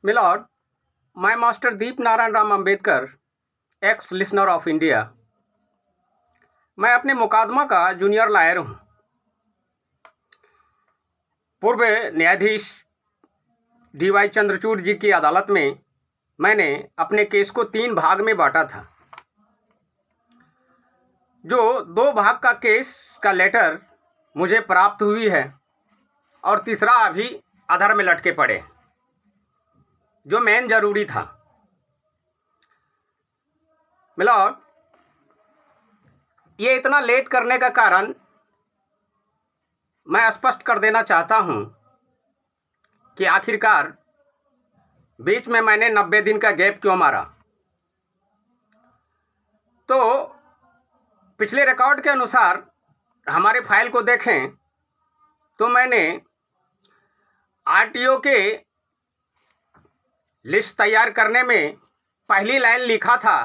Milord, मैं master Deep Narayan Ram Ambedkar, x listener of India. मैं अपने मुकदमा का जूनियर लॉयर हूँ। पूर्व न्यायाधीश डी.वाई. चंद्रचूड़ जी की अदालत में मैंने अपने केस को 3 भाग में बांटा था। जो 2 भाग का केस का लेटर मुझे प्राप्त हुई है और तीसरा अभी अधर में लटके पड़े, जो मेन जरूरी था। मिलॉर्ड, ये इतना लेट करने का कारण मैं स्पष्ट कर देना चाहता हूं कि आखिरकार बीच में मैंने 90 दिन का गैप क्यों मारा। तो पिछले रिकॉर्ड के अनुसार हमारे फाइल को देखें तो मैंने आरटीओ के लिस्ट तैयार करने में पहली लाइन लिखा था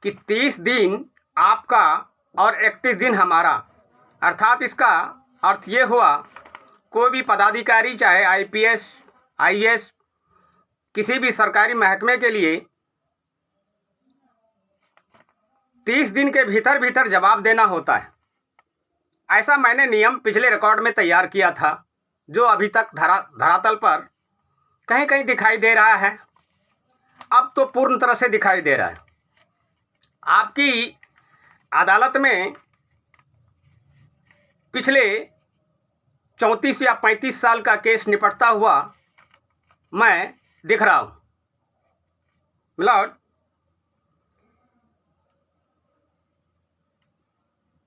कि 30 दिन आपका और 31 दिन हमारा। अर्थात इसका अर्थ ये हुआ, कोई भी पदाधिकारी चाहे आईपीएस, आईएएस, किसी भी सरकारी महकमे के लिए 30 दिन के भीतर भीतर जवाब देना होता है। ऐसा मैंने नियम पिछले रिकॉर्ड में तैयार किया था, जो अभी तक धरातल पर कहीं कहीं दिखाई दे रहा है। अब तो पूर्ण तरह से दिखाई दे रहा है। आपकी अदालत में पिछले 34 या 35 साल का केस निपटता हुआ मैं दिख रहा हूं। मिलॉर्ड,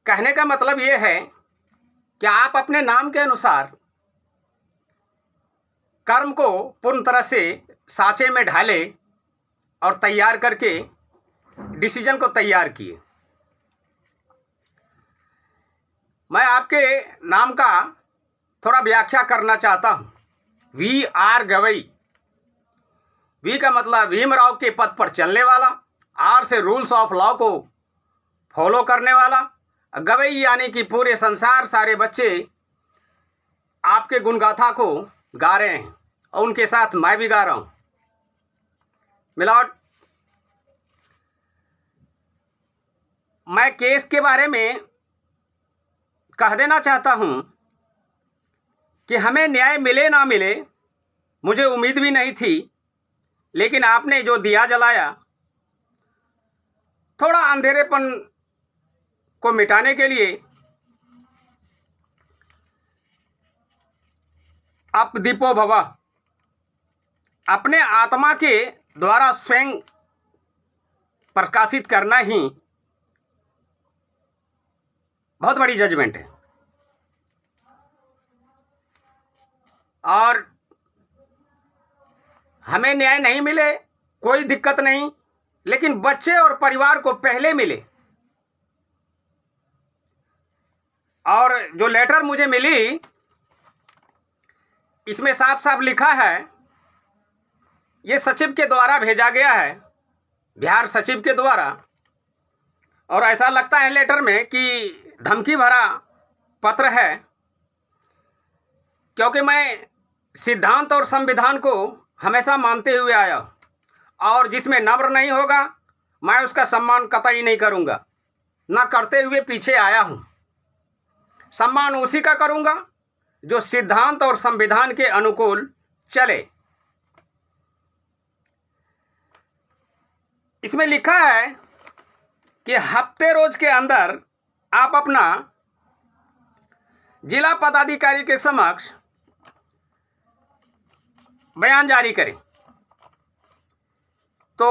कहने का मतलब ये है कि आप अपने नाम के अनुसार कर्म को पूर्ण तरह से साँचे में ढाले और तैयार करके डिसीजन को तैयार किए। मैं आपके नाम का थोड़ा व्याख्या करना चाहता हूं। V.R. गवई। वी का मतलब भीमराव के पद पर चलने वाला, आर से रूल्स ऑफ लॉ को फॉलो करने वाला, गवई यानी कि पूरे संसार सारे बच्चे आपके गुणगाथा को गा रहे हैं और उनके साथ मैं भी गा रहा हूं। मिलॉर्ड, मैं केस के बारे में कह देना चाहता हूं कि हमें न्याय मिले ना मिले, मुझे उम्मीद भी नहीं थी, लेकिन आपने जो दिया जलाया थोड़ा अंधेरेपन को मिटाने के लिए, आप दीपो भवा, अपने आत्मा के द्वारा स्वयं प्रकाशित करना ही बहुत बड़ी जजमेंट है। और हमें न्याय नहीं मिले कोई दिक्कत नहीं, लेकिन बच्चे और परिवार को पहले मिले। और जो लेटर मुझे मिली, इसमें साफ साफ लिखा है, ये सचिव के द्वारा भेजा गया है, बिहार सचिव के द्वारा। और ऐसा लगता है लेटर में कि धमकी भरा पत्र है, क्योंकि मैं सिद्धांत और संविधान को हमेशा मानते हुए आया, और जिसमें नम्र नहीं होगा मैं उसका सम्मान कतई नहीं करूंगा, ना करते हुए पीछे आया हूं। सम्मान उसी का करूंगा जो सिद्धांत और संविधान के अनुकूल चले। इसमें लिखा है कि हफ्ते रोज के अंदर आप अपना जिला पदाधिकारी के समक्ष बयान जारी करें। तो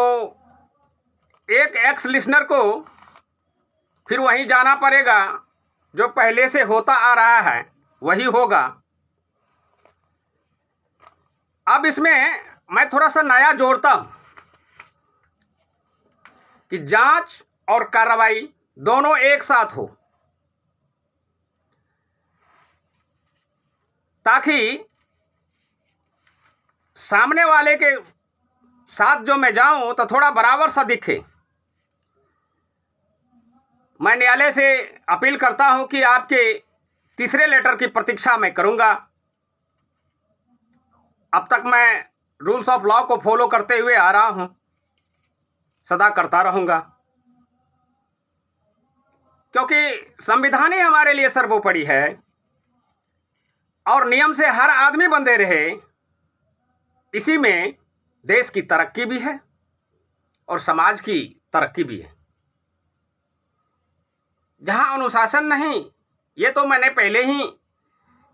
एक एक्स लिसनर को फिर वहीं जाना पड़ेगा, जो पहले से होता आ रहा है वही होगा। अब इसमें मैं थोड़ा सा नया जोड़ता हूं कि जांच और कार्रवाई दोनों एक साथ हो, ताकि सामने वाले के साथ जो मैं जाऊं तो थोड़ा बराबर सा दिखे। मैं न्यायालय से अपील करता हूं कि आपके तीसरे लेटर की प्रतीक्षा मैं करूंगा। अब तक मैं रूल्स ऑफ लॉ को फॉलो करते हुए आ रहा हूं, सदा करता रहूंगा, क्योंकि संविधान ही हमारे लिए सर्वोपरि है और नियम से हर आदमी बंधे रहे, इसी में देश की तरक्की भी है और समाज की तरक्की भी है। जहां अनुशासन नहीं, ये तो मैंने पहले ही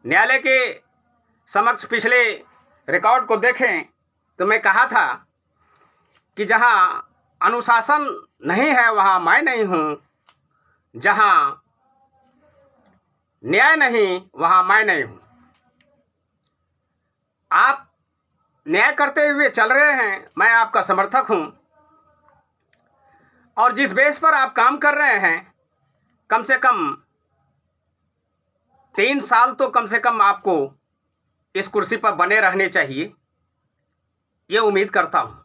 न्यायालय के समक्ष पिछले रिकॉर्ड को देखें तो मैं कहा था कि जहां अनुशासन नहीं है वहां मैं नहीं हूं, जहां न्याय नहीं वहां मैं नहीं हूं। आप न्याय करते हुए चल रहे हैं, मैं आपका समर्थक हूं, और जिस बेस पर आप काम कर रहे हैं, कम से कम 3 साल तो कम से कम आपको इस कुर्सी पर बने रहने चाहिए, ये उम्मीद करता हूं।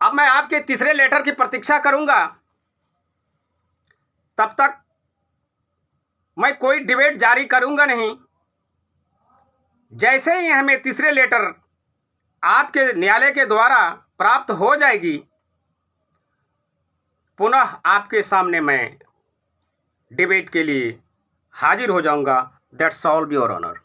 अब मैं आपके तीसरे लेटर की प्रतीक्षा करूंगा, तब तक मैं कोई डिबेट जारी करूंगा नहीं। जैसे ही हमें तीसरे लेटर आपके न्यायालय के द्वारा प्राप्त हो जाएगी, पुनः आपके सामने मैं डिबेट के लिए हाजिर हो जाऊंगा। That's all your honour.